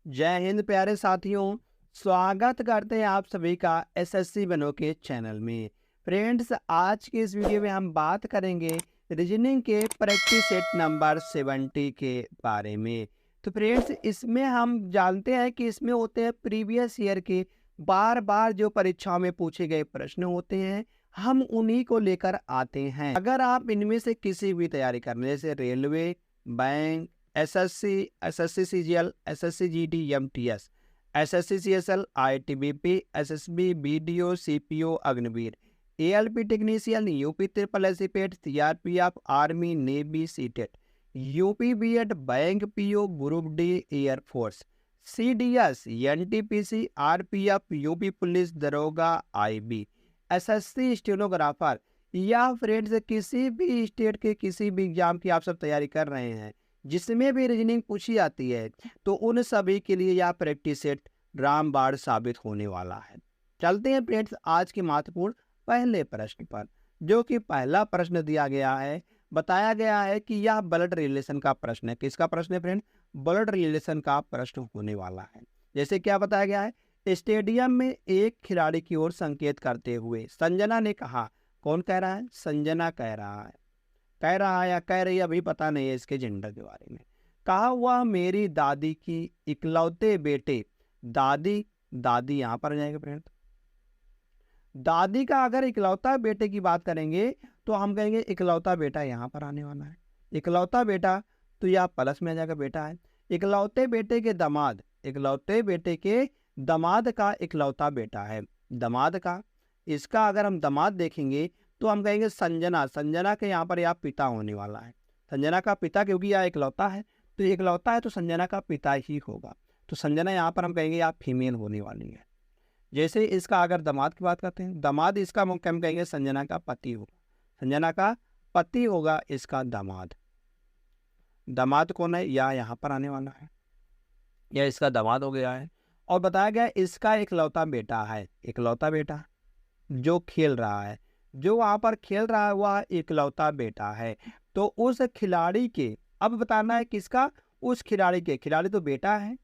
जय हिंद प्यारे साथियों। स्वागत करते हैं आप सभी का एसएससी बनो के चैनल में। फ्रेंड्स, आज के इस वीडियो में हम बात करेंगे रीजनिंग के प्रैक्टिस सेट नंबर 70 के बारे में। तो फ्रेंड्स, इसमें हम जानते हैं कि इसमें होते हैं प्रीवियस ईयर के बार बार जो परीक्षाओं में पूछे गए प्रश्न होते हैं, हम उन्हीं को लेकर आते हैं। अगर आप इनमें से किसी भी तैयारी करने, जैसे railway, bank, SSC, SSC CGL, SSC GD, MTS, SSC CSL, ITBP, SSB, BDO, CPO, Agniveer, ALP technician, UP triple SC PET, CRPF, army, navy, CTET, UP BEd, bank PO, group D, air force, CDS, NTPC, RPF, UP police, दरोगा, IB, SSC stenographer, या friends किसी भी state के किसी भी exam की आप सब तैयारी कर रहे हैं जिसमें भी रीजनिंग पूछी जाती है, तो उन सभी के लिए यह प्रैक्टिस सेट रामबाण साबित होने वाला है। चलते हैं फ्रेंड्स आज के महत्वपूर्ण पहले प्रश्न पर, जो कि पहला प्रश्न दिया गया है। बताया गया है कि यह ब्लड रिलेशन का प्रश्न है। किसका प्रश्न है फ्रेंड? ब्लड रिलेशन का प्रश्न होने वाला है। जैसे क्या बताया गया है, स्टेडियम में एक खिलाड़ी की ओर संकेत करते हुए संजना ने कहा। कौन कह रहा है? संजना कह रहा है। कह रहा है या कह रही है, अभी पता नहीं है इसके जेंडर के बारे में। कहा वह मेरी दादी की इकलौते बेटे। दादी, दादी यहाँ पर आ जाएगा फ्रेंड। दादी का अगर इकलौता बेटे की बात करेंगे तो हम कहेंगे इकलौता बेटा यहाँ पर आने वाला है। इकलौता बेटा तो यह प्लस में आ जाएगा, बेटा है। इकलौते बेटे के दामाद, इकलौते बेटे के दामाद का इकलौता बेटा है। दामाद का, इसका अगर हम दामाद देखेंगे तो हम कहेंगे संजना। संजना के यहाँ पर यह पिता होने वाला है। संजना का पिता, क्योंकि यह इकलौता है, तो इकलौता है तो संजना का पिता ही होगा। तो संजना यहाँ पर हम कहेंगे यह फीमेल होने वाली है। जैसे इसका अगर दामाद की बात करते हैं, दामाद इसका हम कहेंगे संजना का पति होगा। संजना का पति होगा इसका दामाद। दामाद कौन है? या यहाँ पर आने वाला है, या इसका दामाद हो गया है। और बताया गया इसका इकलौता बेटा है। इकलौता बेटा जो खेल रहा है, जो वहां पर खेल रहा है, वह इकलौता बेटा है। तो उस खिलाड़ी के, अब बताना है किसका? उस खिलाड़ी के। खिलाड़ी तो बेटा है,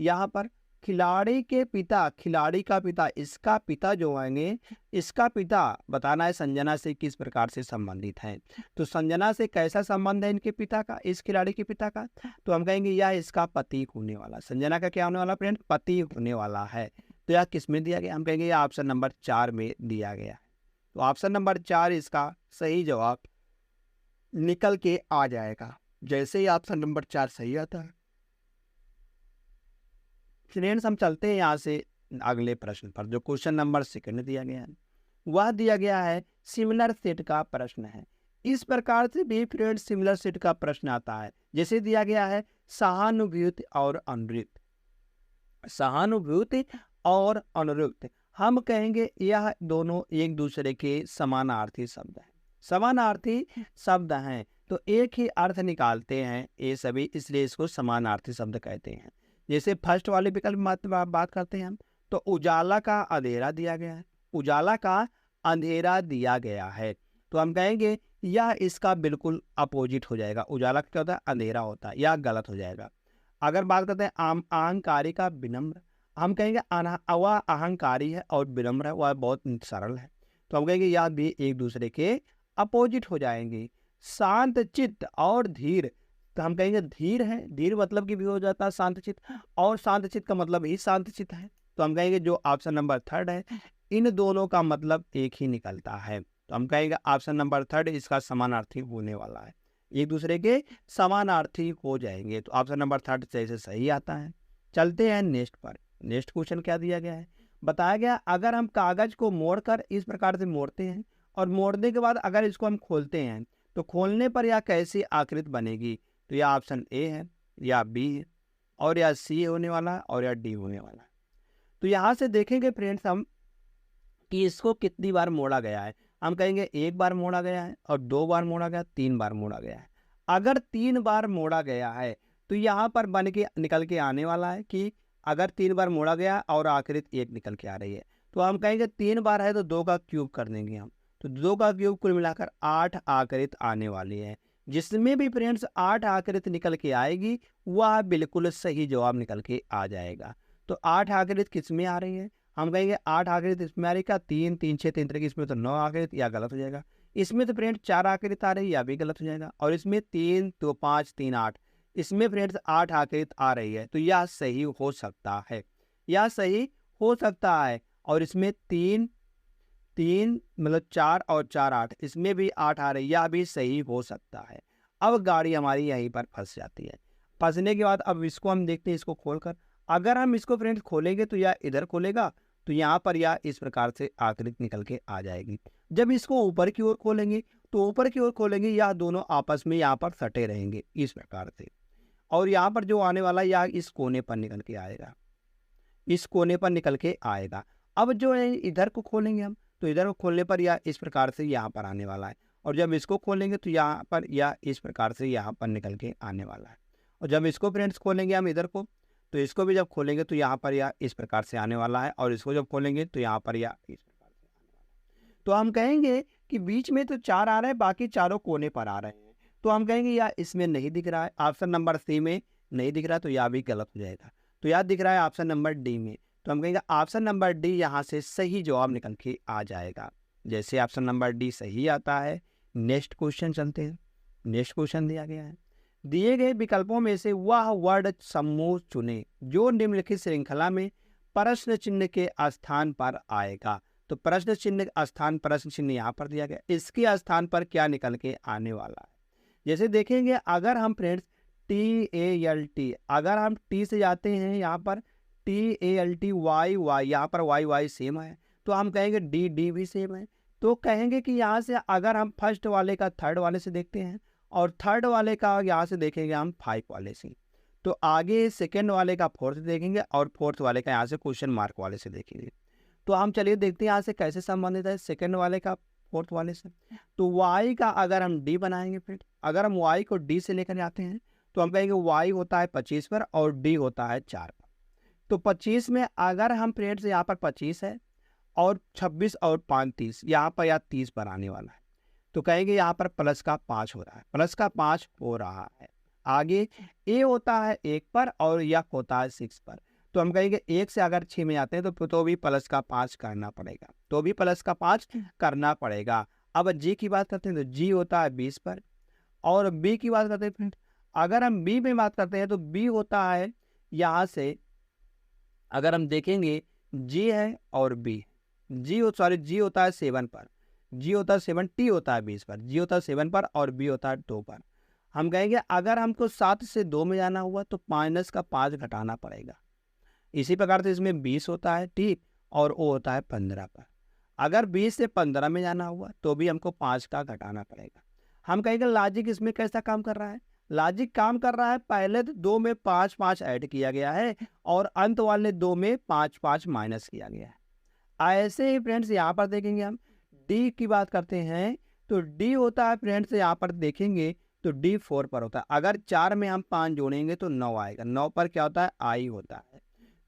यहाँ पर खिलाड़ी के पिता, खिलाड़ी का पिता, इसका पिता जो आएंगे, इसका पिता बताना है संजना से किस प्रकार से संबंधित है। तो संजना से कैसा संबंध है इनके पिता का, इस खिलाड़ी के पिता का? तो हम कहेंगे यह इसका पति होने वाला। संजना का क्या होने वाला फ्रेंड? पति होने वाला है। तो यह किस में दिया गया? हम कहेंगे यह ऑप्शन नंबर 4 में दिया गया है। तो ऑप्शन नंबर 4 इसका सही जवाब निकल के आ जाएगा। जैसे ही ऑप्शन नंबर 4 सही आता है फ्रेंड्स, हम चलते हैं यहाँ से अगले प्रश्न पर, जो क्वेश्चन नंबर 2 दिया गया है। वह दिया गया है सिमिलर सेट का प्रश्न है। इस प्रकार से भी फ्रेंड्स सिमिलर सेट का प्रश्न आता है। जैसे दिया गया है सहानुभूति और अनुरुक्त। सहानुभूति और अनुरुक्त, हम कहेंगे यह दोनों एक दूसरे के समानार्थी शब्द हैं। समानार्थी शब्द हैं तो एक ही अर्थ निकालते हैं ये सभी, इसलिए इसको समानार्थी शब्द कहते हैं। जैसे फर्स्ट वाले विकल्प में बात करते हैं हम, तो उजाला का अंधेरा दिया गया है। उजाला का अंधेरा दिया गया है, तो हम कहेंगे यह इसका बिल्कुल अपोजिट हो जाएगा। उजाला क्या होता है? अंधेरा होता है, यह गलत हो जाएगा। अगर बात करते हैं अहंकारी का विनम्र, हम कहेंगे वह अहंकारी है और विनम्र है, वह बहुत सरल है। तो हम कहेंगे यह भी एक दूसरे के अपोजिट हो जाएंगे। शांत चित्त और धीर, तो हम कहेंगे धीर है, धीर मतलब कि भी हो जाता है शांत चित्त, और शांत चित्त का मतलब ही शांत चित्त है। तो हम कहेंगे जो ऑप्शन नंबर 3 है, इन दोनों का मतलब एक ही निकलता है। तो हम कहेंगे ऑप्शन नंबर 3 इसका समानार्थी होने वाला है, एक दूसरे के समानार्थी हो जाएंगे। तो ऑप्शन नंबर 3 जैसे सही आता है। चलते हैं नेक्स्ट पर। नेक्स्ट क्वेश्चन क्या दिया गया है? बताया गया अगर हम कागज को मोड़कर इस प्रकार से मोड़ते हैं और मोड़ने के बाद अगर इसको हम खोलते हैं तो खोलने पर यह कैसी आकृति बनेगी? तो यह ऑप्शन ए है, या बी है, और या सी होने वाला है, और या डी होने वाला है। तो यहाँ से देखेंगे फ्रेंड्स हम कि इसको कितनी बार मोड़ा गया है। हम कहेंगे 1 बार मोड़ा गया है, और 2 बार मोड़ा गया, 3 बार मोड़ा गया है। अगर 3 बार मोड़ा गया है तो यहाँ पर बन के निकल के आने वाला है कि अगर 3 बार मोड़ा गया और आकृति 1 निकल के आ रही है, तो हम कहेंगे 3 बार है तो 2 का क्यूब कर देंगे हम। तो 2 का क्यूब कुल मिलाकर 8 आकृति आने वाली है। जिसमें भी फ्रेंड्स 8 आकृति निकल के आएगी वह बिल्कुल सही जवाब निकल के आ जाएगा। तो 8 आकृति किस में आ रही है? हम कहेंगे 8 आकृति इसमें आ रही क्या? 3, 3, 6, 3 तरीके, इसमें तो 9 आकृति, या गलत हो जाएगा। इसमें तो फ्रेंड्स 4 आकृति आ रही है, या भी गलत हो जाएगा। और इसमें 3, 2, 5, 3, 8, इसमें फ्रेंड्स 8 आकृति आ रही है, तो यह सही हो सकता है, यह सही हो सकता है। और इसमें 3, 3 मतलब 4 और 4, 8, इसमें भी 8 आ रही है, यह भी सही हो सकता है। अब गाड़ी हमारी यहीं पर फंस जाती है। फंसने के बाद अब इसको हम देखते हैं, इसको खोलकर। अगर हम इसको फ्रेंड्स खोलेंगे तो यह इधर खोलेगा, तो यहाँ पर यह इस प्रकार से आकृति निकल के आ जाएगी। जब इसको ऊपर की ओर खोलेंगे तो ऊपर की ओर खोलेंगे, यह दोनों आपस में यहाँ पर सटे रहेंगे इस प्रकार से। और यहाँ पर जो आने वाला यह इस कोने पर निकल के आएगा, इस कोने पर निकल के आएगा। अब जो है इधर को खोलेंगे हम, तो इधर को खोलने पर यह इस प्रकार से यहाँ पर आने वाला है। और जब इसको खोलेंगे तो यहाँ पर यह इस प्रकार से यहाँ पर निकल के आने वाला है। और जब इसको फ्रेंड्स खोलेंगे हम इधर को, तो इसको भी जब खोलेंगे तो यहाँ पर यह इस प्रकार से आने वाला है। और इसको जब खोलेंगे तो यहाँ पर यह इस प्रकार से आने वाला है। तो हम कहेंगे कि बीच में तो 4 आ रहे हैं, बाकी चारों कोने पर आ रहे हैं। तो हम कहेंगे यह इसमें नहीं दिख रहा है, ऑप्शन नंबर सी में नहीं दिख रहा, तो यह भी गलत हो जाएगा। तो यह दिख रहा है ऑप्शन नंबर डी में, तो हम कहेंगे ऑप्शन नंबर डी यहाँ से सही जवाब निकल के आ जाएगा। जैसे ऑप्शन नंबर डी सही आता है, नेक्स्ट क्वेश्चन चलते हैं। नेक्स्ट क्वेश्चन दिया गया है, दिए गए विकल्पों में से वह वर्ड समूह चुने जो निम्नलिखित श्रृंखला में प्रश्न चिन्ह के स्थान पर आएगा। तो प्रश्न चिन्ह स्थान, प्रश्न चिन्ह यहाँ पर दिया गया, इसके स्थान पर क्या निकल के आने वाला है? जैसे देखेंगे, अगर हम फ्रेंड्स TALT, अगर हम टी से जाते हैं यहाँ पर TALT, YY, यहाँ पर YY सेम है, तो हम कहेंगे D भी सेम है। तो कहेंगे कि यहाँ से अगर हम फर्स्ट वाले का थर्ड वाले से देखते हैं, और थर्ड वाले का यहाँ से देखेंगे हम 5 वाले से, तो आगे सेकंड वाले का 4th देखेंगे, और 4th वाले का यहाँ से क्वेश्चन मार्क वाले से देखेंगे। तो हम चलिए देखते हैं यहाँ से कैसे संबंधित है सेकंड वाले का 4th वाले से। तो y का अगर हम D बनाएंगे फ्रेंड, अगर हम y को D से लेकर जाते हैं तो हम कहेंगे y होता है 25 पर और D होता है 4 पर। तो 25 में अगर हम फ्रेंड्स यहाँ पर 25 है और 26 और 5 30, यहाँ पर या 30 पर आने वाला है, तो कहेंगे यहाँ पर प्लस का 5 हो रहा है, प्लस का 5 हो रहा है। आगे a होता है 1 पर और यह होता है 6 पर, तो हम कहेंगे 1 से अगर 6 में जाते हैं तो भी प्लस का 5 करना पड़ेगा, तो भी प्लस का 5 करना पड़ेगा। अब g की बात करते हैं तो g होता है 20 पर, और b की बात करते हैं फ्रेंड, अगर हम b में बात करते हैं तो b होता है यहाँ से, अगर हम देखेंगे g है और b, g होता है 7 पर, g होता है 7, t होता है 20 पर, g होता है 7 पर और b होता है 2 पर। हम कहेंगे अगर हमको 7 से 2 में जाना हुआ तो माइनस का 5 घटाना पड़ेगा। इसी प्रकार से इसमें 20 होता है ठीक, और o होता है 15 पर। अगर 20 से 15 में जाना हुआ तो भी हमको 5 का घटाना पड़ेगा। हम कहेंगे लॉजिक इसमें कैसा काम कर रहा है? लॉजिक काम कर रहा है, पहले 2 में 5 5 ऐड किया गया है और अंत वाले 2 में 5 5 माइनस किया गया है। ऐसे ही फ्रेंड्स यहाँ पर देखेंगे हम डी की बात करते हैं, तो डी होता है फ्रेंड्स यहाँ पर देखेंगे तो डी 4 पर होता है। अगर 4 में हम 5 जोड़ेंगे तो 9 आएगा, 9 पर क्या होता है? आई होता है।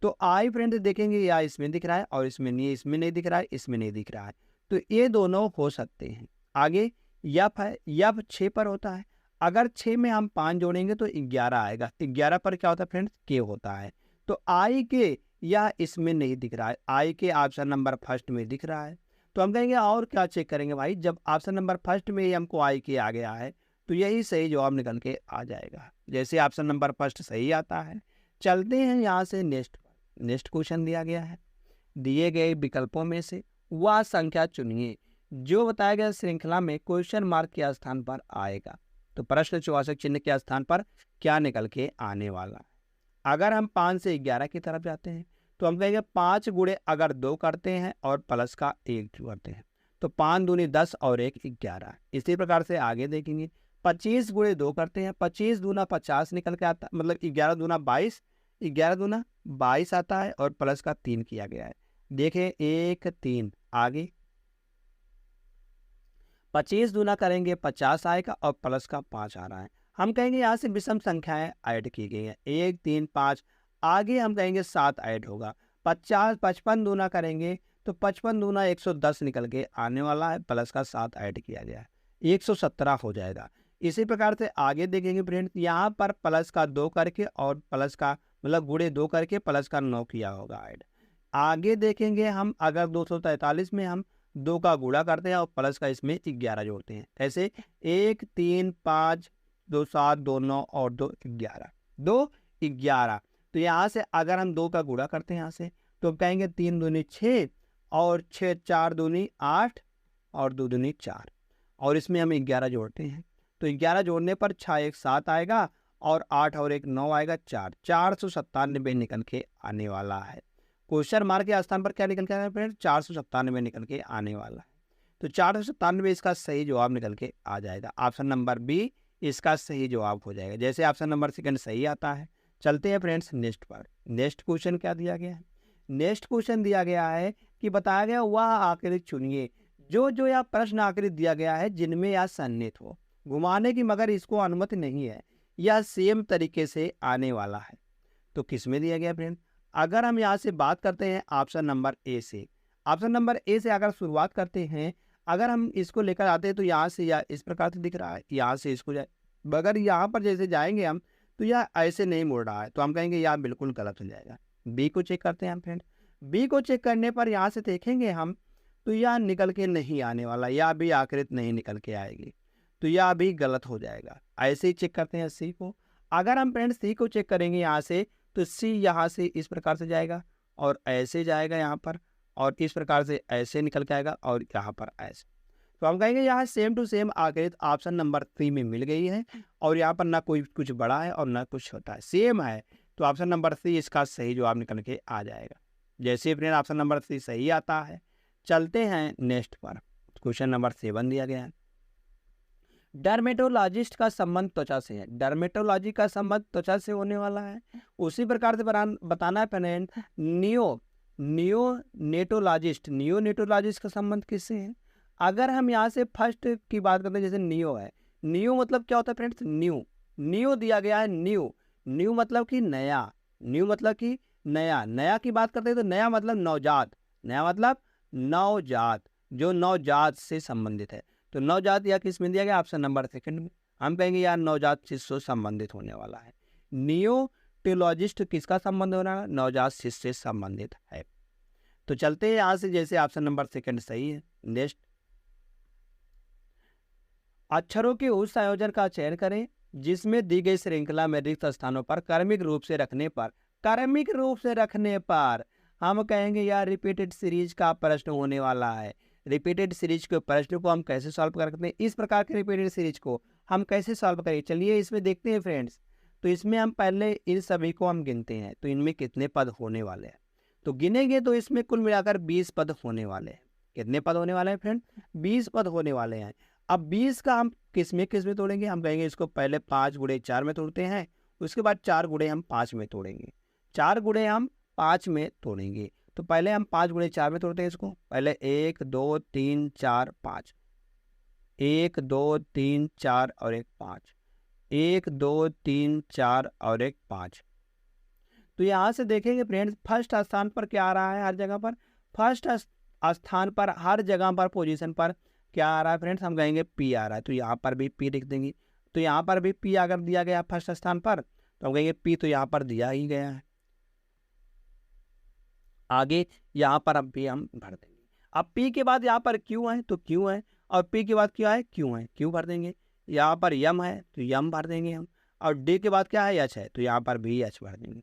तो आई फ्रेंड्स देखेंगे या इसमें दिख रहा है और इसमें नहीं, इसमें नहीं दिख रहा है, इसमें नहीं दिख रहा है, तो ये दोनों हो सकते हैं। आगे यफ है, यफ 6 पर होता है, अगर 6 में हम 5 जोड़ेंगे तो 11 आएगा, 11 पर क्या होता है फ्रेंड्स? के होता है। तो आई के या इसमें नहीं दिख रहा है, आई के ऑप्शन नंबर फर्स्ट में दिख रहा है। तो हम कहेंगे और क्या चेक करेंगे भाई, जब ऑप्शन नंबर फर्स्ट में ही हमको आई के आ गया है तो यही सही जवाब निकल के आ जाएगा। जैसे ऑप्शन नंबर फर्स्ट सही आता है। चलते हैं यहाँ से नेक्स्ट पर। नेक्स्ट क्वेश्चन दिया गया है, दिए गए विकल्पों में से वह संख्या चुनिए जो बताया गया श्रृंखला में क्वेश्चन मार्क के स्थान पर आएगा। तो प्रश्न चौवाचक चिन्ह के स्थान पर क्या निकल के आने वाला है? अगर हम 5 से 11 की तरफ जाते हैं तो हम कहेंगे 5 गुणे अगर 2 करते हैं और प्लस का 1 करते हैं तो 5 दूनी 10 और 1 11। इसी प्रकार से आगे देखेंगे 25 गुणे 2 करते हैं, 25 दूना 50 निकल के आता है, मतलब 11 दूना 22, 11 दूना 22 आता है और प्लस का 3 किया गया है। देखें 1 3, आगे 25 दूना करेंगे 50 आएगा और प्लस का 5 आ रहा है। हम कहेंगे यहाँ से विषम संख्याएं ऐड की गई है, 1 3 5, आगे हम कहेंगे 7 ऐड होगा। 55 दूना करेंगे तो 55 दूना 110 निकल के आने वाला है, प्लस का 7 ऐड किया गया है, 117 हो जाएगा। इसी प्रकार से आगे देखेंगे फ्रेंड्स, यहाँ पर प्लस का 2 करके और प्लस का मतलब गुणे 2 करके प्लस का 9 किया होगा ऐड। आगे देखेंगे हम, अगर 243 में हम 2 का गुणा करते हैं और प्लस का इसमें 11 जोड़ते हैं, ऐसे 1 3 5 2 7 2 9 और 2 11 2 11। तो यहाँ से अगर हम 2 का गुणा करते हैं यहाँ से, तो हम कहेंगे 3 दूनी 6 और 6 4 दूनी 8 और 2 दूनी 4 और इसमें हम 11 जोड़ते हैं, तो 11 जोड़ने पर 6 1 7 आएगा और 8 और 1 9 आएगा 4, 497 निकल के आने वाला है। क्वेश्चन मार्क के स्थान पर क्या निकल के आया फ्रेंड्स, 497 निकल के आने वाला है। तो 497 इसका सही जवाब निकल के आ जाएगा। ऑप्शन नंबर बी इसका सही जवाब हो जाएगा। जैसे ऑप्शन नंबर सेकंड सही आता है। चलते हैं फ्रेंड्स नेक्स्ट पर। नेक्स्ट क्वेश्चन क्या दिया गया है, नेक्स्ट क्वेश्चन दिया गया है कि बताया गया वह आकृति चुनिए जो यह प्रश्न आकृति दिया गया है जिनमें यह सन्निहित हो। घुमाने की मगर इसको अनुमति नहीं है, यह सेम तरीके से आने वाला है। तो किस में दिया गया फ्रेंड, अगर हम यहाँ से बात करते हैं ऑप्शन नंबर ए से, ऑप्शन नंबर ए से अगर शुरुआत करते हैं, अगर हम इसको लेकर आते हैं तो यहाँ से या इस प्रकार से दिख रहा है, यहाँ से इसको जाए, मगर यहाँ पर जैसे जाएंगे हम तो यह ऐसे नहीं मुड़ रहा है, तो हम कहेंगे यह बिल्कुल गलत हो जाएगा। बी को चेक करते हैं हम फ्रेंड, बी को चेक करने पर यहाँ से देखेंगे हम तो यह निकल के नहीं आने वाला, यह भी आकृति नहीं निकल के आएगी, तो यह भी गलत हो जाएगा। ऐसे ही चेक करते हैं सी को, अगर हम फ्रेंड सी को चेक करेंगे यहाँ से तो सी यहाँ से इस प्रकार से जाएगा और ऐसे जाएगा यहाँ पर और इस प्रकार से ऐसे निकल के आएगा और यहाँ पर ऐसे, तो हम कहेंगे यहाँ सेम टू सेम आकृति ऑप्शन नंबर 3 में मिल गई है और यहाँ पर ना कोई कुछ बड़ा है और ना कुछ छोटा है, सेम है। तो ऑप्शन नंबर 3 इसका सही जवाब निकल के आ जाएगा। जैसे फ्रेंड ऑप्शन नंबर 3 सही आता है। चलते हैं नेक्स्ट पर। क्वेश्चन नंबर 7 दिया गया है, डर्मेटोलॉजिस्ट का संबंध त्वचा से है। डर्मेटोलॉजी का संबंध त्वचा से होने वाला है। उसी प्रकार से बताना है फ्रेंड नियोनेटोलॉजिस्ट का संबंध किससे है। अगर हम यहाँ से फर्स्ट की बात करते हैं, जैसे नियो है, नियो मतलब क्या होता है फ्रेंड्स, न्यू दिया गया है। न्यू मतलब कि नया, न्यू मतलब कि नया की बात करते हैं तो नया मतलब नवजात, नया मतलब नवजात, जो नवजात से संबंधित है। तो नवजात या किस में दिया गया, ऑप्शन नंबर सेकंड में। हम कहेंगे यार नवजात शिशु से संबंधित होने वाला है। नियोटेलॉजिस्ट किसका संबंध हो रहा है, नवजात शिशु से संबंधित है। तो चलते हैं यहाँ से, जैसे ऑप्शन नंबर सेकंड सही है। नेक्स्ट, अक्षरों के उस संयोजन का चयन करें जिसमें दी गई श्रृंखला में रिक्त स्थानों पर क्रमिक रूप से रखने पर हम कहेंगे यार रिपीटेड सीरीज का प्रश्न होने वाला है। रिपीटेड सीरीज के प्रश्न को हम कैसे सॉल्व कर सकते हैं, इस प्रकार के रिपीटेड सीरीज को हम कैसे सॉल्व करें, चलिए इसमें देखते हैं फ्रेंड्स। तो इसमें हम पहले इन सभी को हम गिनते हैं, तो इनमें कितने पद होने वाले हैं, तो गिनेंगे तो इसमें कुल मिलाकर 20 पद होने वाले हैं। कितने पद होने वाले हैं फ्रेंड, 20 पद होने वाले हैं। अब 20 का हम किस में तोड़ेंगे, हम कहेंगे इसको पहले 5 गुणे 4 में तोड़ते हैं, उसके बाद 4 गुणे हम 5 में तोड़ेंगे, 4 गुणे हम 5 में तोड़ेंगे। तो पहले हम 5 गुणे 4 में तोड़ते हैं इसको, पहले 1 2 3 4 5, 1 2 3 4 और 1 5, 1 2 3 4 और 1 5। तो यहाँ से देखेंगे फ्रेंड्स, फर्स्ट स्थान पर क्या आ रहा है, हर जगह पर फर्स्ट स्थान पर हर जगह पर पोजीशन पर क्या आ रहा है फ्रेंड्स, हम कहेंगे पी आ रहा है। तो यहाँ पर भी पी लिख देंगे। तो यहाँ पर भी पी अगर दिया गया फर्स्ट स्थान पर तो हम कहेंगे पी तो यहाँ पर दिया ही गया है। आगे यहाँ पर अब भी हम भर देंगे। अब पी के बाद यहाँ पर क्यू है तो क्यू है, और पी के बाद क्या है, क्यू है, क्यू भर देंगे। यहाँ पर यम है तो यम भर देंगे हम, और डी के बाद क्या है, एच है, तो यहाँ पर भी एच भर देंगे।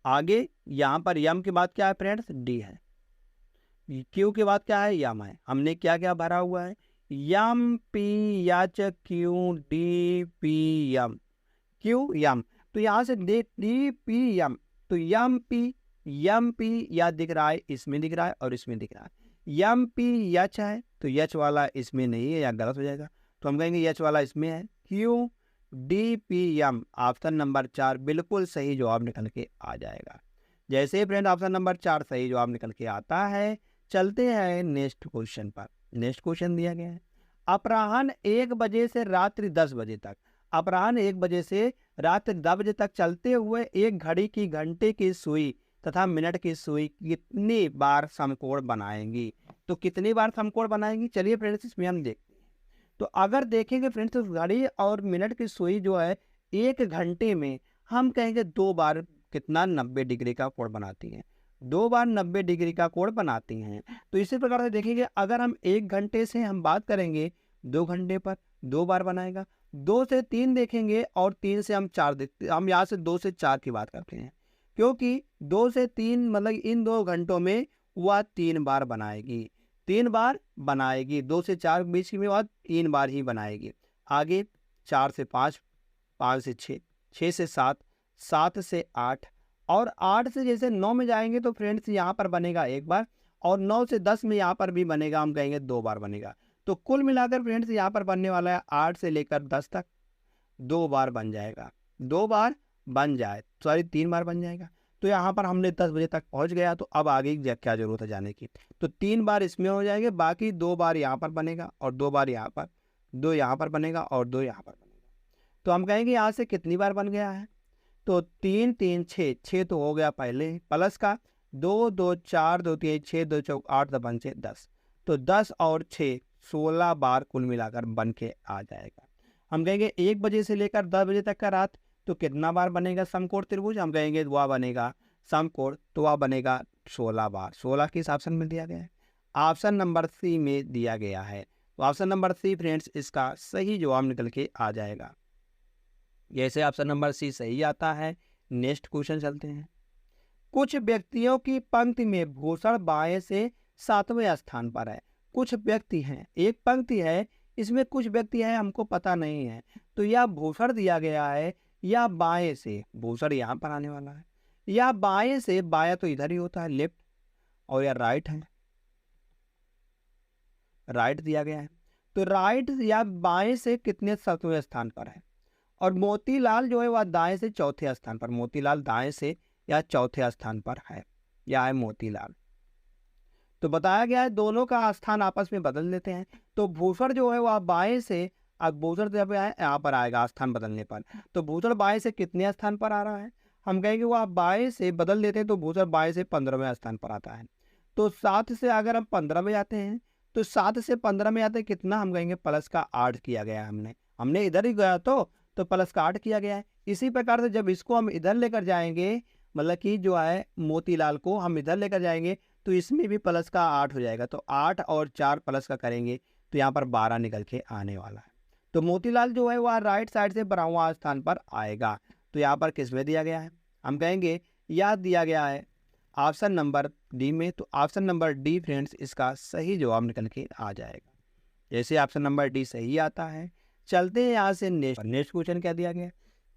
आगे यहाँ पर यम के बाद क्या है फ्रेंड्स, डी है। क्यू के बाद क्या है, यम है। हमने क्या क्या भरा हुआ है, M P H Q D P M, Q M. तो यहाँ से डी पी यम, तो यम पी या दिख रहा है, इसमें दिख रहा है और इसमें दिख रहा है। यम पी एच है तो एच वाला इसमें नहीं है या गलत हो जाएगा, तो हम कहेंगे एच वाला इसमें है। Q D P M, option number 4 बिल्कुल सही जवाब निकल के आ जाएगा। जैसे फ्रेंड ऑप्शन नंबर 4 सही जवाब निकल के आता है। चलते हैं नेक्स्ट क्वेश्चन पर। नेक्स्ट क्वेश्चन दिया गया है, अपराह्न 1 बजे से रात्रि 10 बजे तक, अपराह्न 1 बजे से रात्रि 10 बजे तक चलते हुए एक घड़ी की घंटे की सुई तथा मिनट की सुई कितनी बार समकोण बनाएंगी। तो कितनी बार समकोण बनाएंगी, चलिए फ्रेंड्स इसमें हम देखते हैं। तो अगर देखेंगे फ्रेंड्स तो घड़ी और मिनट की सुई जो है 1 घंटे में हम कहेंगे 2 बार कितना 90 डिग्री का कोण बनाती हैं, 2 बार 90 डिग्री का कोण बनाती हैं। तो इसी प्रकार से देखेंगे अगर हम 1 घंटे से हम बात करेंगे 2 घंटे पर 2 बार बनाएगा, 2 से 3 देखेंगे और 3 से हम 4 देखते, हम यहाँ से 2 से 4 की बात करते हैं क्योंकि 2 से 3 मतलब इन 2 घंटों में वह 3 बार बनाएगी, 3 बार बनाएगी, 2 से 4 बीच में वह 3 बार ही बनाएगी। आगे 4 से 5, 5 से 6, 6 से 7, 7 से 8 और 8 से जैसे 9 में जाएंगे तो फ्रेंड्स यहाँ पर बनेगा 1 बार और 9 से 10 में यहाँ पर भी बनेगा, हम कहेंगे 2 बार बनेगा। तो कुल मिलाकर फ्रेंड्स यहाँ पर बनने वाला है 8 से लेकर 10 तक 2 बार बन जाएगा, 2 बार बन जाए, सॉरी 3 बार बन जाएगा। तो यहाँ पर हमने 10 बजे तक पहुँच गया, तो अब आगे क्या जरूरत है जाने की, तो 3 बार इसमें हो जाएंगे, बाकी 2 बार यहाँ पर बनेगा और 2 बार यहाँ पर, 2 यहाँ पर बनेगा और 2 यहाँ पर बनेगा। तो हम कहेंगे यहाँ से कितनी बार बन गया है, तो 3 3 6, 6 तो हो गया पहले प्लस का 2 2 4 2 3 6 2 4 8 2 5 6 10, तो 10 और 6 16 बार कुल मिलाकर बन के आ जाएगा। हम कहेंगे 1 बजे से लेकर 10 बजे तक का रात, तो कितना बार बनेगा समकोण त्रिभुज, हम कहेंगे वह बनेगा समकोण, तो वह बनेगा 16 बार। 16 किस ऑप्शन में दिया गया है, ऑप्शन नंबर सी में दिया गया है। तो ऑप्शन नंबर सी फ्रेंड्स इसका सही जवाब निकल के आ जाएगा। जैसे ऑप्शन नंबर सी सही आता है, नेक्स्ट क्वेश्चन चलते हैं। कुछ व्यक्तियों की पंक्ति में भूषण बाएं से 7वें स्थान पर है। कुछ व्यक्ति हैं, एक पंक्ति है, इसमें कुछ व्यक्ति हैं हमको पता नहीं है, तो यह भूषण दिया गया है या बाएं से, भूषण यहाँ पर आने वाला है, या बाएं से, बाया तो इधर ही होता है लेफ्ट, और या राइट है, राइट दिया गया है, तो राइट या बाएं से कितने 7वें स्थान पर है। और मोतीलाल जो है वह दाएं से 4थे स्थान पर, मोतीलाल दाएं से या 4थे स्थान पर है, या है मोतीलाल। तो बताया गया है दोनों का स्थान आपस में बदल लेते हैं, तो भूषण जो है वह बाएं से, अब भूषण जब यहाँ पर आएगा स्थान बदलने पर, तो भूषण बाएं से कितने स्थान पर आ रहा है, हम कहेंगे वह बाएं से बदल लेते हैं, तो भूषण बाएं से 15वें स्थान पर आता है। तो 7 से अगर हम 15 में जाते हैं, तो 7 से 15 में आते हैं कितना, हम कहेंगे प्लस का 8 किया गया है, हमने इधर ही गया तो प्लस का 8 किया गया है। इसी प्रकार से जब इसको हम इधर लेकर जाएंगे, मतलब कि जो है मोतीलाल को हम इधर लेकर जाएंगे, तो इसमें भी प्लस का 8 हो जाएगा, तो 8 और 4 प्लस का करेंगे तो यहाँ पर 12 निकल के आने वाला है। तो मोतीलाल जो है वह राइट साइड से 12वां स्थान पर आएगा। तो यहाँ पर किस में दिया गया है, हम कहेंगे यह दिया गया है ऑप्शन नंबर डी में। तो ऑप्शन नंबर डी फ्रेंड्स इसका सही जवाब निकल के आ जाएगा। जैसे ऑप्शन नंबर डी सही आता है, चलते हैं यहाँ से नेक्स्ट क्वेश्चन क्या दिया गया,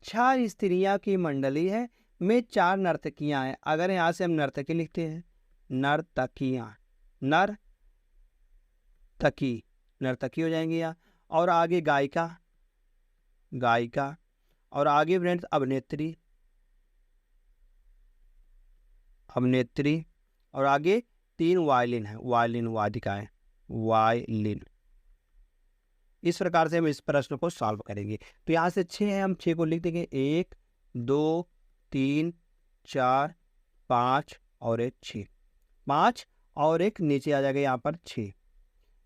6 स्त्रियां की मंडली है में 4 नर्तकियां हैं। अगर यहाँ से हम नर्तकी लिखते हैं, नर्तकियां, नर्तकी, नर्तकी हो जाएंगी यहाँ, और आगे गायिका, गायिका, और आगे फ्रेंड्स अभिनेत्री, अभिनेत्री, और आगे 3 वायलिन है, वायलिन वादिकाएं, वायलिन। इस प्रकार से हम इस प्रश्न को सॉल्व करेंगे। तो यहाँ से 6 है, हम 6 को लिख देंगे, 1 2 3 4 5 और एक 6, 5 और एक नीचे आ जाएगा यहाँ पर 6,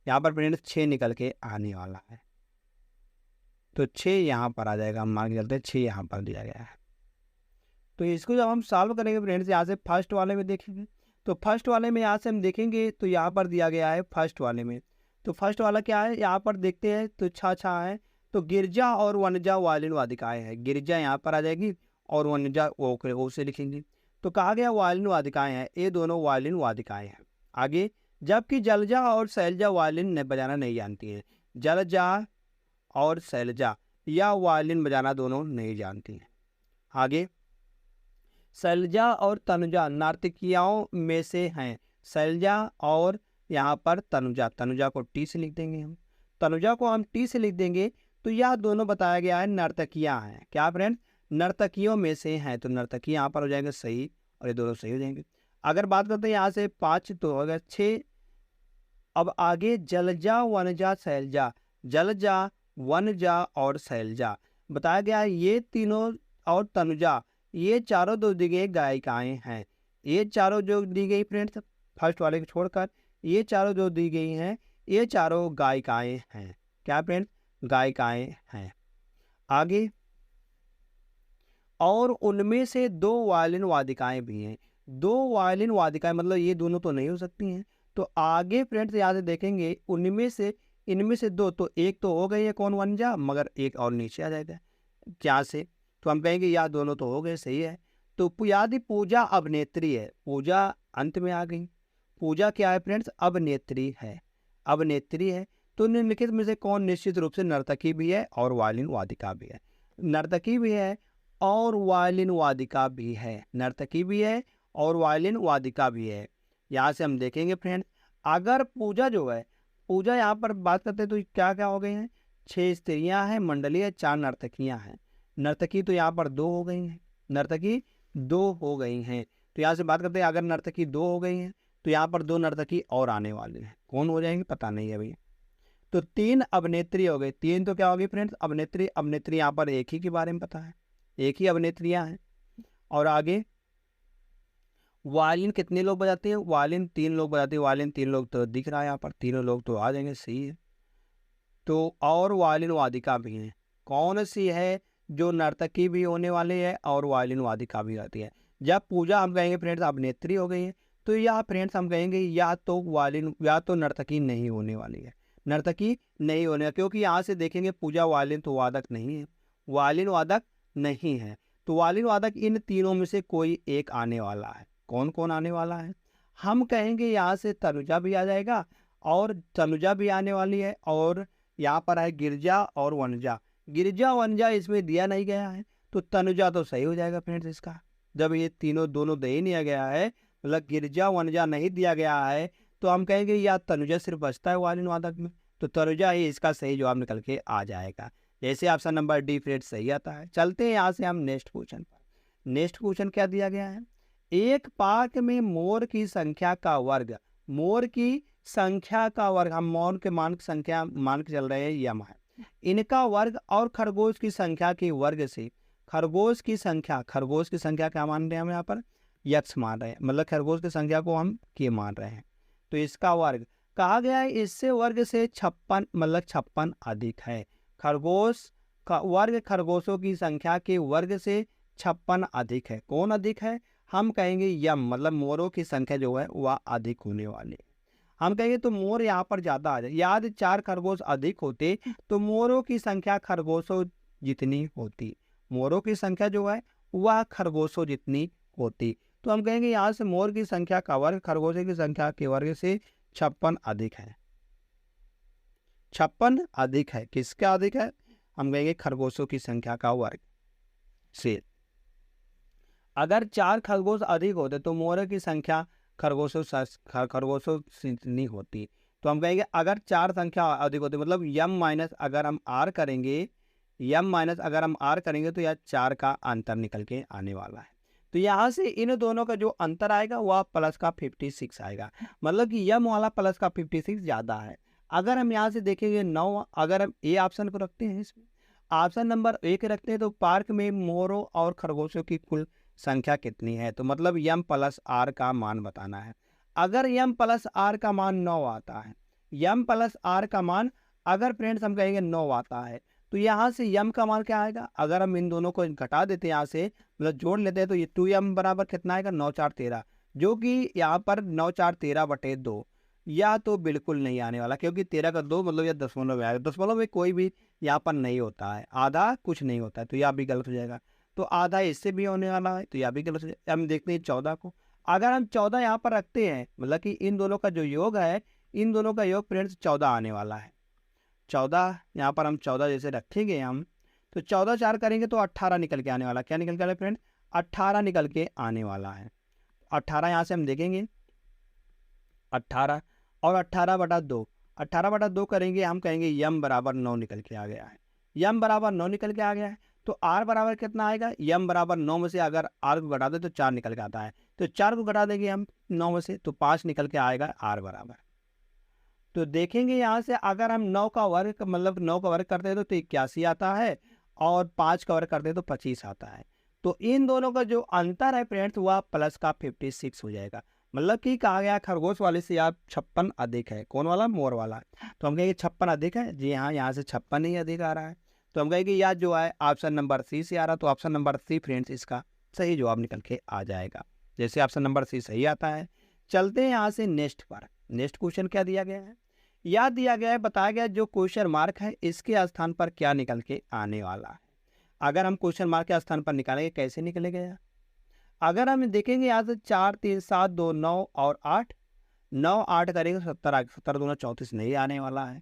यहाँ पर फ्रेंड्स 6 निकल के आने वाला है, तो 6 यहाँ पर आ जाएगा, हम मान के चलते हैं 6 यहाँ पर दिया गया है। तो इसको जब हम सॉल्व करेंगे फ्रेंड्स, यहाँ से फर्स्ट वाले में देखेंगे, तो फर्स्ट वाले में यहाँ से हम देखेंगे तो यहाँ पर दिया गया है फर्स्ट वाले में, तो फर्स्ट वाला क्या है यहाँ पर देखते हैं, तो छा है, तो गिरजा और वनजा वायलिन वादिकाएं है, गिरजा यहाँ पर आ जाएगी और वनजा वो से लिखेंगे। तो कहा गया वायलिन वादिकाएं हैं, ये दोनों वायलिन वादिकाएं हैं। आगे जबकि जलजा और शैलजा वायलिन बजाना नहीं जानती है, जलजा और शैलजा या वायलिन बजाना दोनों नहीं जानती हैं। आगे शैलजा और तनुजा नर्तकियों में से हैं, शैलजा और यहाँ पर तनुजा, तनुजा को टी से लिख देंगे हम, तनुजा को हम टी से लिख देंगे, तो यह दोनों बताया गया है नर्तकियां हैं, क्या फ्रेंड्स, नर्तकियों में से हैं, तो नर्तकी यहाँ पर हो जाएगा सही और ये दोनों सही हो जाएंगे। अगर बात करते हैं यहाँ से 5 तो होगा 6। अब आगे जलजा वनजा शैलजा, जलजा वनजा और शैलजा बताया गया है, ये तीनों और तनुजा ये चारों दो दी गई गायिकाएं हैं, ये चारों जो दी गई फ्रेंड्स फर्स्ट वाले को छोड़कर ये चारों जो दी गई हैं ये चारों गायिकाएं हैं, क्या फ्रेंड्स, गायिकाएं हैं। आगे, और उनमें से 2 वायलिन वादिकाएं भी हैं। 2 वायलिन वादिकाएं मतलब ये दोनों तो नहीं हो सकती हैं। तो आगे फ्रेंड्स यहाँ से देखेंगे, उनमें से इनमें से 2, तो एक तो हो गई है कौन, वनजा, मगर एक और नीचे आ जाएगा क्या से, तो हम कहेंगे या दोनों तो हो गए, सही है। तो यदि पूजा अभिनेत्री है, पूजा अंत में आ गई, पूजा क्या है फ्रेंड्स, अभिनेत्री है, अभिनेत्री है। तो निम्नलिखित में से कौन निश्चित रूप से नर्तकी भी है और वायलिन वादिका भी है, नर्तकी भी है और वायलिन वादिका भी है, नर्तकी भी है और वायलिन वादिका भी है। यहाँ से हम देखेंगे फ्रेंड्स, अगर पूजा जो है, पूजा यहाँ पर बात करते हैं तो क्या क्या हो गए हैं, 6 स्त्रियां हैं, मंडली है, 4 नर्तकियां हैं। नर्तकी तो यहाँ पर 2 हो गई हैं, नर्तकी 2 हो गई हैं। तो यहाँ से बात करते हैं, अगर नर्तकी 2 हो गई हैं तो यहाँ पर 2 नर्तकी और आने वाले हैं, कौन हो जाएंगे पता नहीं है भैया। तो 3 अभिनेत्री हो गई, 3 तो क्या होगी फ्रेंड्स, अभिनेत्री, अभिनेत्री यहाँ पर एक ही के बारे में पता है, एक ही अभिनेत्रियां हैं। और आगे, वायलिन कितने लोग बजाते हैं, वायलिन 3 लोग बजाते हैं, वायलिन 3 लोग तो दिख रहा है यहाँ पर, तीनों लोग तो आ जाएंगे, सही है। तो और वायलिन वादिका भी हैं, कौन सी है जो नर्तकी भी होने वाली है और वायलिन वादिका भी रहती है। जब पूजा हम कहेंगे फ्रेंड्स अभिनेत्री हो गई है, तो या फ्रेंड्स हम कहेंगे या तो वायलिन या तो नर्तकी नहीं होने वाली है, नर्तकी नहीं होने, क्योंकि यहाँ से देखेंगे पूजा वायलिन तो वादक नहीं है, वायलिन वादक नहीं है। तो वायलिन वादक इन तीनों में से कोई एक आने वाला है, कौन कौन आने वाला है, हम कहेंगे यहाँ से तनुजा भी आ जाएगा, और तनुजा भी आने वाली है, और यहाँ पर है गिरजा और वनजा, गिरजा वनजा इसमें दिया नहीं गया है, तो तनुजा तो सही हो जाएगा फ्रेंड्स इसका। जब ये तीनों दोनों दे ही नहीं गया है, मतलब गिरजा वनजा नहीं दिया गया है, तो हम कहेंगे या तनुजा सिर्फ बचता है वायलिन वादक में, तो तनुजा ही इसका सही जवाब निकल के आ जाएगा। जैसे ऑप्शन नंबर डी फ्रेंड्स सही आता है। चलते हैं यहाँ से हम नेक्स्ट क्वेश्चन पर। नेक्स्ट क्वेश्चन क्या दिया गया है, एक पार्क में मोर की संख्या का वर्ग, मोर की संख्या का वर्ग, हम मोर के मान की संख्या मान के चल रहे हैं यम है, इनका वर्ग और खरगोश की संख्या के वर्ग से, खरगोश की संख्या क्या मान रहे हैं हम यहाँ पर, यक्स मान रहे हैं, मतलब खरगोश की संख्या को हम के मान रहे हैं, तो इसका वर्ग कहा गया है, इससे वर्ग से 56 मतलब 56 अधिक है, खरगोश का वर्ग खरगोशों की संख्या के वर्ग से 56 अधिक है, कौन अधिक है, हम कहेंगे यम, मतलब मोरों की संख्या जो है वह अधिक होने वाली है। हम कहेंगे तो मोर यहाँ पर ज्यादा आ जाए, याद 4 खरगोश अधिक होते तो मोरों की संख्या खरगोशों जितनी होती, मोरों की संख्या जो है वह खरगोशों जितनी होती, तो हम कहेंगे यहाँ से मोर की संख्या का वर्ग खरगोशों की संख्या के वर्ग से 56 अधिक है, 56 अधिक है, किसका अधिक है, हम कहेंगे खरगोशों की संख्या का वर्ग से। अगर 4 खरगोश अधिक होते तो मोर की संख्या खरगोशों से जितनी होती, तो हम कहेंगे अगर 4 संख्या अधिक होती, मतलब यम माइनस अगर हम आर करेंगे, यम माइनस अगर हम आर करेंगे तो यह 4 का अंतर निकल के आने वाला है। तो यहाँ से इन दोनों का जो अंतर आएगा वह प्लस का 56 आएगा, मतलब कि यम वाला प्लस का 56 ज़्यादा है। अगर हम यहाँ से देखेंगे 9, अगर हम ए ऑप्शन को रखते हैं, इसमें ऑप्शन नंबर 1 रखते हैं, तो पार्क में मोरों और खरगोशों की कुल संख्या कितनी है, तो मतलब यम प्लस आर का मान बताना है। अगर यम प्लस आर का मान 9 आता है, यम प्लस आर का मान अगर फ्रेंड्स हम कहेंगे 9 आता है, तो यहाँ से यम का मान क्या आएगा, अगर हम इन दोनों को घटा देते हैं यहाँ से, मतलब जोड़ लेते हैं, तो ये 2m बराबर कितना आएगा, 9 4 13, जो कि यहाँ पर 9 4 13/2 या तो बिल्कुल नहीं आने वाला, क्योंकि 13 का 2 मतलब यह दशमलव में आएगा, दशमलव में कोई भी यहाँ पर नहीं होता है, आधा कुछ नहीं होता है, तो यह भी गलत हो जाएगा। तो आधा इससे भी होने वाला है, तो यह भी गलत हो जाएगा। हम देखते हैं 14 को, अगर हम 14 यहाँ पर रखते हैं, मतलब कि इन दोनों का जो योग है, इन दोनों का योग फ्रेंड्स 14 आने वाला है। 14 यहाँ पर हम 14 जैसे रखेंगे हम, तो 14 4 करेंगे तो 18 निकल के आने वाला, क्या निकल के आने फ्रेंड, 18 निकल के आने वाला है। 18 यहाँ से हम देखेंगे 18 और 18/2, 18/2 करेंगे, हम कहेंगे यम बराबर 9 निकल के आ गया है, यम बराबर 9 निकल के आ गया है। तो आर बराबर कितना आएगा, यम बराबर 9 में से अगर आर को घटा दे तो 4 निकल के आता है, तो 4 को घटा देंगे हम 9 में से, तो 5 निकल के आएगा आर बराबर। तो देखेंगे यहाँ से अगर हम 9 का वर्ग मतलब 9 का वर्ग करते हैं तो 81 आता है, और 5 का वर्ग करते हैं तो 25 आता है। तो इन दोनों का जो अंतर है फ्रेंड्स वह प्लस का 56 हो जाएगा, मतलब कि कहा गया खरगोश वाले से आप 56 अधिक है, कौन वाला, मोर वाला। तो हम कहेंगे 56 अधिक है, जी हाँ, यहाँ से 56 ही अधिक आ रहा है। तो हम कहेंगे या जो है ऑप्शन नंबर सी से आ रहा है, तो ऑप्शन नंबर सी फ्रेंड्स इसका सही जवाब निकल के आ जाएगा। जैसे ऑप्शन नंबर सी सही आता है। चलते हैं यहाँ से नेक्स्ट पर। नेक्स्ट क्वेश्चन क्या दिया गया है, याद दिया गया है, बताया गया जो क्वेश्चन मार्क है इसके स्थान पर क्या निकल के आने वाला है। अगर हम क्वेश्चन मार्क के स्थान पर निकालेंगे कैसे निकलेगा, अगर हम देखेंगे यहाँ से 4 3 7 2 9 और 8, 9 8 करेंगे 70 आगे, 70 दूना 34 नहीं आने वाला है।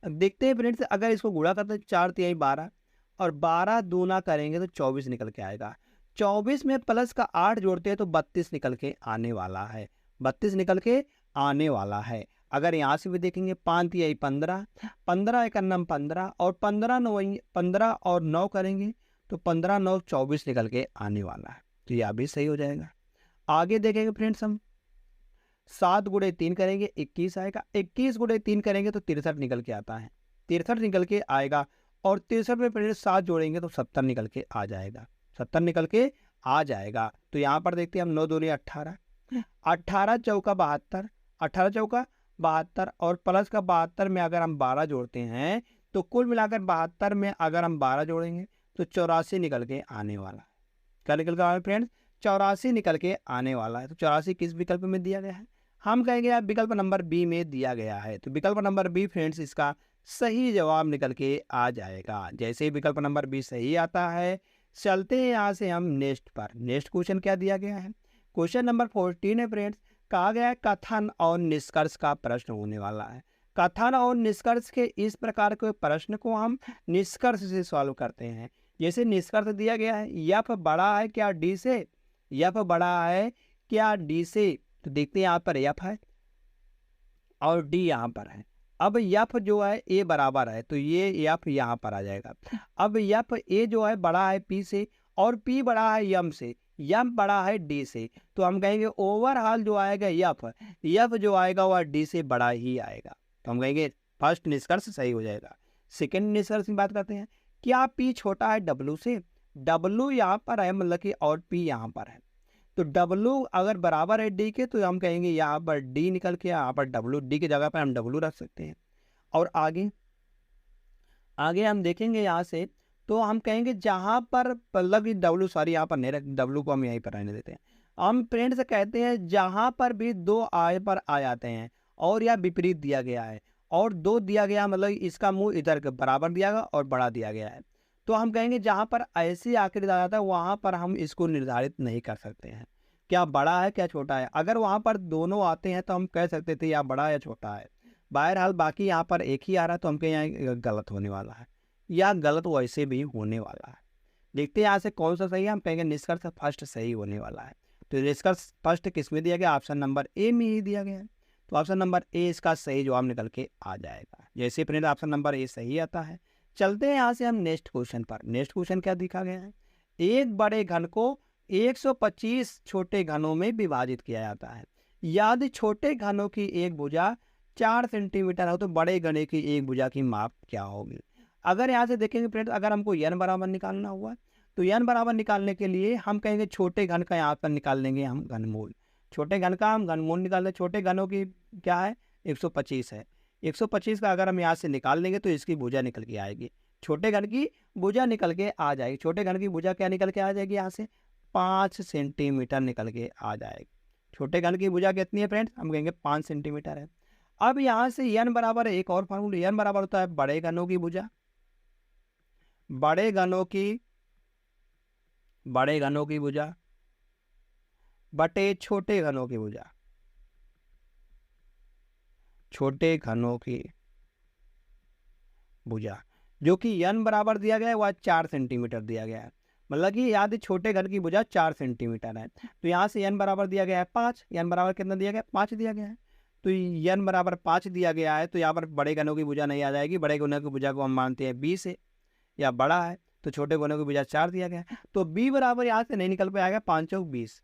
अब देखते हैं फ्रेंड्स, अगर इसको गुणा करते हैं 4 3 12 और 12 दूना करेंगे तो 24 निकल के आएगा। 24 में प्लस का 8 जोड़ते हैं तो 32 निकल के आने वाला है, 32 निकल के आने वाला है। अगर यहाँ से भी देखेंगे 5 3 15, 15 1 9 15 और 15 9 15 और 9 करेंगे तो 15 9 24 निकल के आने वाला है। तो यह भी सही हो जाएगा। आगे देखेंगे फ्रेंड्स, हम 7 गुणे 3 करेंगे 21 आएगा, 21 गुणे 3 करेंगे तो 63 निकल के आता है, 63 निकल के आएगा। और 63 में फ्रेंड्स 7 जोड़ेंगे तो 70 निकल के आ जाएगा, 70 निकल के आ जाएगा। तो यहाँ पर देखते हैं हम 9 दूनी 18, 18 चौका 72, 18 चौका 72 और प्लस का 72 में अगर हम 12 जोड़ते हैं तो कुल मिलाकर 72 में अगर हम 12 जोड़ेंगे तो 84 निकल के आने वाला है। क्या निकल कर फ्रेंड्स, 84 निकल के आने वाला है। तो 84 किस विकल्प में दिया गया है, हम कहेंगे यार विकल्प नंबर बी में दिया गया है। तो विकल्प नंबर बी फ्रेंड्स इसका सही जवाब निकल के आ जाएगा। जैसे ही विकल्प नंबर बी सही आता है, चलते हैं यहाँ से हम नेक्स्ट पर। नेक्स्ट क्वेश्चन क्या दिया गया है, क्वेश्चन नंबर 14 है फ्रेंड्स। कहा गया है कथन और निष्कर्ष का प्रश्न होने वाला है। कथन और निष्कर्ष के इस प्रकार के प्रश्न को हम निष्कर्ष से सॉल्व करते हैं। जैसे निष्कर्ष दिया गया है, एफ बड़ा है क्या डी से, एफ बड़ा है क्या डी से। तो देखते हैं यहाँ पर एफ है और डी यहाँ पर है। अब एफ जो है ए बराबर है तो ये एफ यहाँ पर आ जाएगा। अब एफ ए जो है बड़ा है पी से और पी बड़ा है एम से, एम बड़ा है डी से। तो हम कहेंगे ओवरऑल जो आएगा एफ जो आएगा वह डी से बड़ा ही आएगा। तो हम कहेंगे फर्स्ट निष्कर्ष सही हो जाएगा। सेकेंड निष्कर्ष की बात करते हैं, क्या पी छोटा है डब्लू से, डब्लू यहाँ पर है मतलब कि और पी यहाँ पर है। तो डब्लू अगर बराबर है डी के तो हम कहेंगे यहाँ पर डी निकल के यहाँ पर डब्लू, डी की जगह पर हम डब्लू रख सकते हैं। और आगे हम देखेंगे यहाँ से तो हम कहेंगे जहाँ पर मतलब डब्लू, सॉरी यहाँ पर नहीं रख, डब्लू को हम यहीं पर रहने देते हैं। हम फ्रेंड्स कहते हैं जहाँ पर भी दो आय पर आ जाते हैं और या विपरीत दिया गया है और दो दिया गया मतलब इसका मुंह इधर के बराबर दिया गया और बड़ा दिया गया है, तो हम कहेंगे जहाँ पर ऐसी आकृति आ जाता है वहाँ पर हम इसको निर्धारित नहीं कर सकते हैं क्या बड़ा है क्या छोटा है। अगर वहाँ पर दोनों आते हैं तो हम कह सकते थे या बड़ा या छोटा है। बहरहाल बाकी यहाँ पर एक ही आ रहा है तो हम कहें यहाँ गलत होने वाला है या गलत वैसे भी होने वाला है। देखते हैं यहाँ से कौन सा सही है, हम कहेंगे निष्कर्ष फर्स्ट सही होने वाला है। तो निष्कर्ष फर्स्ट किस में दिया गया, ऑप्शन नंबर ए में ही दिया गया है। तो ऑप्शन नंबर ए इसका सही जवाब निकल के आ जाएगा। जैसे फ्रेंड ऑप्शन नंबर ए सही आता है। चलते हैं यहाँ से हम नेक्स्ट क्वेश्चन पर। नेक्स्ट क्वेश्चन क्या दिखा गया है, एक बड़े घन को 125 छोटे घनों में विभाजित किया जाता है। यदि छोटे घनों की एक भुजा 4 सेंटीमीटर हो तो बड़े घने की एक भुजा की माप क्या होगी। अगर यहाँ से देखेंगे फ्रेंड्स, अगर हमको n बराबर निकालना हुआ तो n बराबर निकालने के लिए हम कहेंगे छोटे घन का यहाँ पर निकाल लेंगे हम घनमूल। छोटे घन का हम घनमूल निकाल लें। छोटे घनों की क्या है 125 है, 125 का अगर हम यहाँ से निकाल लेंगे तो इसकी भुजा निकल के आएगी, छोटे घन की भुजा निकल के आ जाएगी। छोटे घन की भुजा क्या निकल के आ जाएगी, यहाँ से 5 सेंटीमीटर निकल के आ जाएगी। छोटे घन की भुजा कितनी है फ्रेंड्स, हम कहेंगे 5 सेंटीमीटर है। अब यहाँ से n बराबर एक और फार्मूला, n बराबर होता है बड़े घनों की भुजा, बड़े घनों की भुजा बटे छोटे घनों की भुजा, छोटे घनों की भुजा, जो कि n बराबर दिया गया है वह 4 सेंटीमीटर दिया गया है। मतलब कि याद छोटे घन की भुजा 4 सेंटीमीटर है। तो यहाँ से n बराबर दिया गया है 5, n बराबर कितना दिया गया है 5 दिया गया है। तो n बराबर 5 दिया गया है तो यहाँ पर बड़े घनों की भुजा नहीं आ जाएगी। बड़े घनों की भुजा को हम मानते हैं 20 है या बड़ा है, तो छोटे घनों की भुजा 4 दिया गया है। तो b बराबर यहाँ से नहीं निकल पाएगा, 5 चौक 20।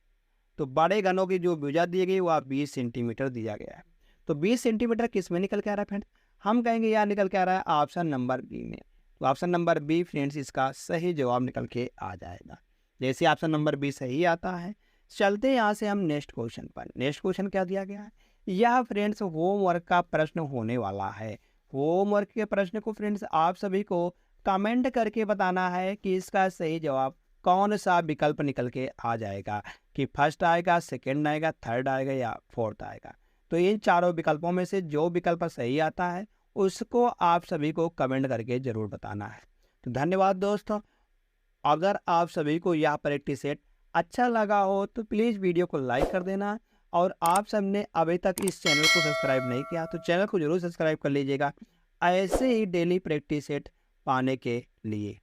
तो बड़े घनों की जो भुजा दी गई वह 20 सेंटीमीटर दिया गया है। तो 20 सेंटीमीटर किस में निकल के आ रहा है फ्रेंड, हम कहेंगे यार निकल के आ रहा है ऑप्शन नंबर बी में। तो ऑप्शन नंबर बी फ्रेंड्स इसका सही जवाब निकल के आ जाएगा। जैसे ऑप्शन नंबर बी सही आता है, चलते हैं यहाँ से हम नेक्स्ट क्वेश्चन पर। नेक्स्ट क्वेश्चन क्या दिया गया है? यह फ्रेंड्स होमवर्क का प्रश्न होने वाला है। होमवर्क के प्रश्न को फ्रेंड्स आप सभी को कमेंट करके बताना है कि इसका सही जवाब कौन सा विकल्प निकल के आ जाएगा, कि फर्स्ट आएगा, सेकंड आएगा, थर्ड आएगा या फोर्थ आएगा। तो इन चारों विकल्पों में से जो विकल्प सही आता है उसको आप सभी को कमेंट करके ज़रूर बताना है। तो धन्यवाद दोस्तों। अगर आप सभी को यह प्रैक्टिस सेट अच्छा लगा हो तो प्लीज़ वीडियो को लाइक कर देना, और आप सबने अभी तक इस चैनल को सब्सक्राइब नहीं किया तो चैनल को जरूर सब्सक्राइब कर लीजिएगा ऐसे ही डेली प्रैक्टिस सेट पाने के लिए।